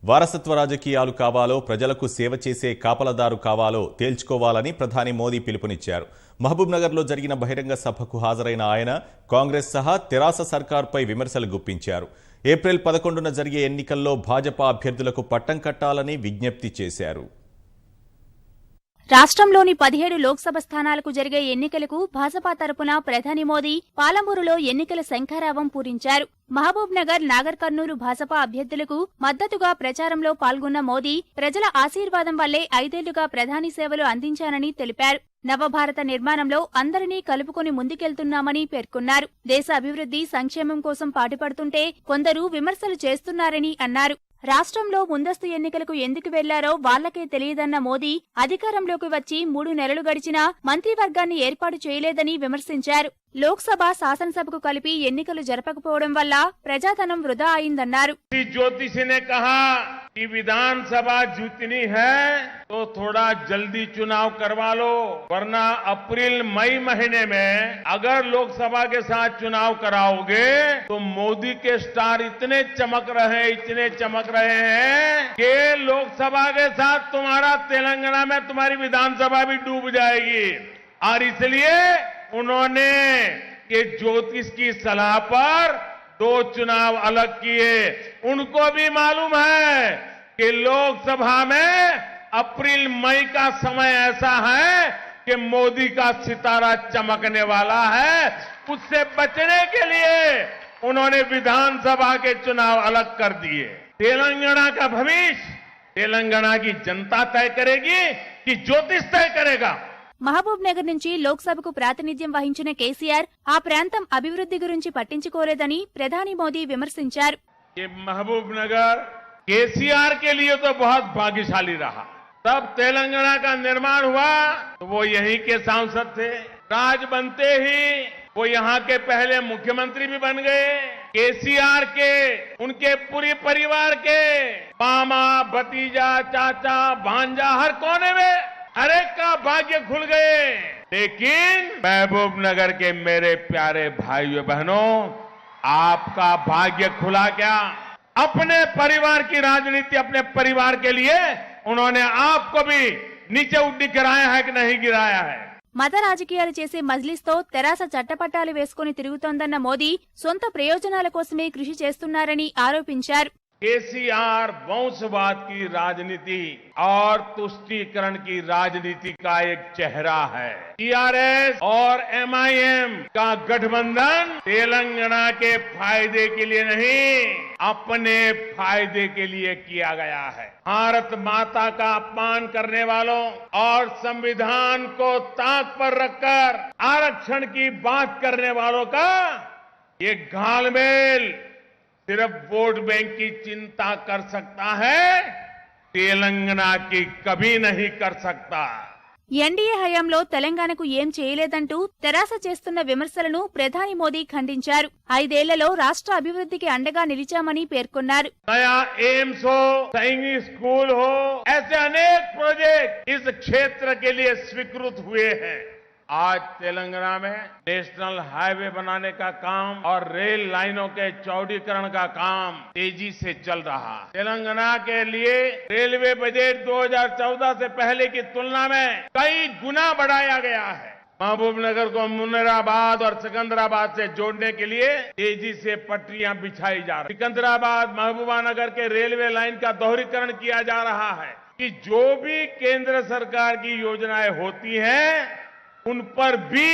వారసత్వ రాజకీయాలు కావాలో ప్రజలకు సేవ చేసే కాపలదారు కావాలో తేల్చుకోవాలని ప్రధాని మోదీ పిలుపునిచ్చారు. మహబూబ్ నగర్లో జరిగిన బహిరంగ సభకు హాజరైన ఆయన కాంగ్రెస్ సహా తెరాస సర్కార్పై విమర్శలు గుప్పించారు. ఏప్రిల్ 11న జరిగే ఎన్నికల్లో భాజపా అభ్యర్థులకు పట్టం కట్టాలని విజ్ఞప్తి చేశారు. రాష్ట్రంలోని 17 లోక్సభ స్థానాలకు జరిగే ఎన్నికలకు భాజపా తరపున ప్రధాని మోదీ పాలమూరులో ఎన్నికల శంఖారావం పూరించారు. మహబూబ్ నగర్, నాగర్ కర్నూలు భాజపా అభ్యర్థులకు మద్దతుగా ప్రచారంలో పాల్గొన్న మోదీ ప్రజల ఆశీర్వాదం వల్లే 5 ఏళ్లుగా ప్రధాని సేవలు అందించానని తెలిపారు. నవభారత నిర్మాణంలో అందరినీ కలుపుకొని ముందుకెళ్తున్నామని పేర్కొన్నారు. దేశ అభివృద్ధి, సంక్షేమం కోసం పాటుపడుతుంటే కొందరు విమర్శలు చేస్తున్నారని అన్నారు. రాష్ట్రంలో ముందస్తు ఎన్నికలకు ఎందుకు వెళ్లారో వాళ్లకే తెలియదన్న మోదీ అధికారంలోకి వచ్చి 3 నెలలు గడిచినా మంత్రివర్గాన్ని ఏర్పాటు చేయలేదని విమర్శించారు. లోక్సభ, శాసనసభకు కలిపి ఎన్నికలు జరపకపోవడం వల్ల ప్రజాధనం వృధా అయిందన్నారు. ज्योतिषी ने कहा कि विधानसभा जीतनी है तो थोड़ा जल्दी चुनाव करवा लो, वरना अप्रैल मई महीने में अगर लोकसभा के साथ चुनाव कराओगे तो मोदी के स्टार इतने चमक रहे हैं कि लोकसभा के साथ तुम्हारा तेलंगाना में तुम्हारी विधानसभा भी डूब जाएगी। और इसलिए उन्होंने ये ज्योतिष की सलाह पर 2 चुनाव अलग किए। उनको भी मालूम है कि लोकसभा में अप्रैल मई का समय ऐसा है कि मोदी का सितारा चमकने वाला है। उससे बचने के लिए उन्होंने विधानसभा के चुनाव अलग कर दिए। तेलंगाना का भविष्य तेलंगाना की जनता तय करेगी कि ज्योतिष तय करेगा। మహబూబ్ నగర్ నుంచి లోక్సభకు ప్రాతినిధ్యం వహించిన కేసీఆర్ ఆ ప్రాంతం అభివృద్ధి గురించి పట్టించుకోలేదని ప్రధాని మోదీ విమర్శించారు. महबूब नगर केसीआर के लिए तो बहुत भाग्यशाली रहा। तब तेलंगाना का निर्माण हुआ तो वो यहीं के सांसद थे। राज बनते ही वो यहाँ के पहले मुख्यमंत्री भी बन गए। केसीआर के, उनके पूरे परिवार के मामा, भतीजा, चाचा, भांजा हर कोने में हर एक का भाग्य खुल गए। लेकिन महबूब नगर के मेरे प्यारे भाइयों बहनों, आपका भाग्य खुला क्या? अपने परिवार की राजनीति, अपने परिवार के लिए उन्होंने आपको भी नीचे गिराया है कि नहीं गिराया है? మత రాజకీయాలు చేసే మజ్లిస్తో తెరాస చట్టపట్టాలు వేసుకుని తిరుగుతోందన్న మోదీ సొంత ప్రయోజనాల కోసమే కృషి చేస్తున్నారని ఆరోపించారు. केसीआर वंशवाद की राजनीति और तुष्टीकरण की राजनीति का एक चेहरा है। टीआरएस और एमआईएम का गठबंधन तेलंगाना के फायदे के लिए नहीं, अपने फायदे के लिए किया गया है। भारत माता का अपमान करने वालों और संविधान को ताक पर रखकर आरक्षण की बात करने वालों का ये घालमेल सिर्फ वोट बैंक की चिंता कर सकता है, तेलंगाना की कभी नहीं कर सकता। ఎన్డీఏ హయాంలో తెలంగాణకు ఏం చేయలేదంటూ తెరాస చేస్తున్న విమర్శలను ప్రధాని మోదీ ఖండించారు. 5 ఏళ్లలో రాష్ట్ర అభివృద్ధికి అండగా నిలిచామని పేర్కొన్నారు. नया एम्स हो, सैनिक स्कूल हो, ऐसे अनेक प्रोजेक्ट इस क्षेत्र के लिए स्वीकृत हुए हैं। आज तेलंगाना में नेशनल हाईवे बनाने का काम और रेल लाइनों के चौड़ीकरण का काम तेजी से चल रहा है। तेलंगाना के लिए रेलवे बजट 2014 से पहले की तुलना में कई गुना बढ़ाया गया है। महबूब नगर को मुनीराबाद और सिकंदराबाद से जोड़ने के लिए तेजी से पटरियां बिछाई जा रही। सिकंदराबाद महबूबा नगर के रेलवे लाइन का दोहरीकरण किया जा रहा है कि जो भी केंद्र सरकार की योजनाएं होती हैं उन पर भी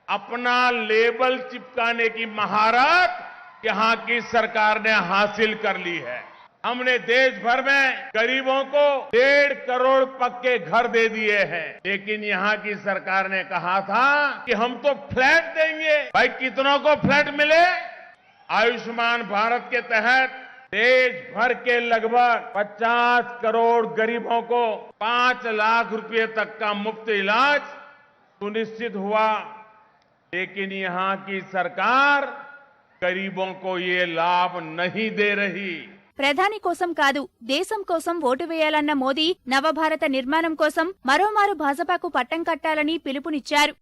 अपना लेबल चिपकाने की महारत यहां की सरकार ने हासिल कर ली है। हमने देश भर में गरीबों को 1.5 करोड़ पक्के घर दे दिए हैं, लेकिन यहां की सरकार ने कहा था कि हम तो फ्लैट देंगे। भाई कितनों को फ्लैट मिले? आयुष्मान भारत के तहत देश भर के लगभग 50 करोड़ गरीबों को 5 लाख रुपए तक का मुफ्त इलाज सुनिश्चित हुआ। लेकिन यहां की सरकार गरीबों को ये लाभ नहीं दे रही। ప్రధాని కోసం కాదు, దేశం కోసం ఓటు వేయాలన్న మోదీ నవభారత నిర్మాణం కోసం మరోమారు భాజపాకు పట్టం కట్టాలని పిలుపునిచ్చారు.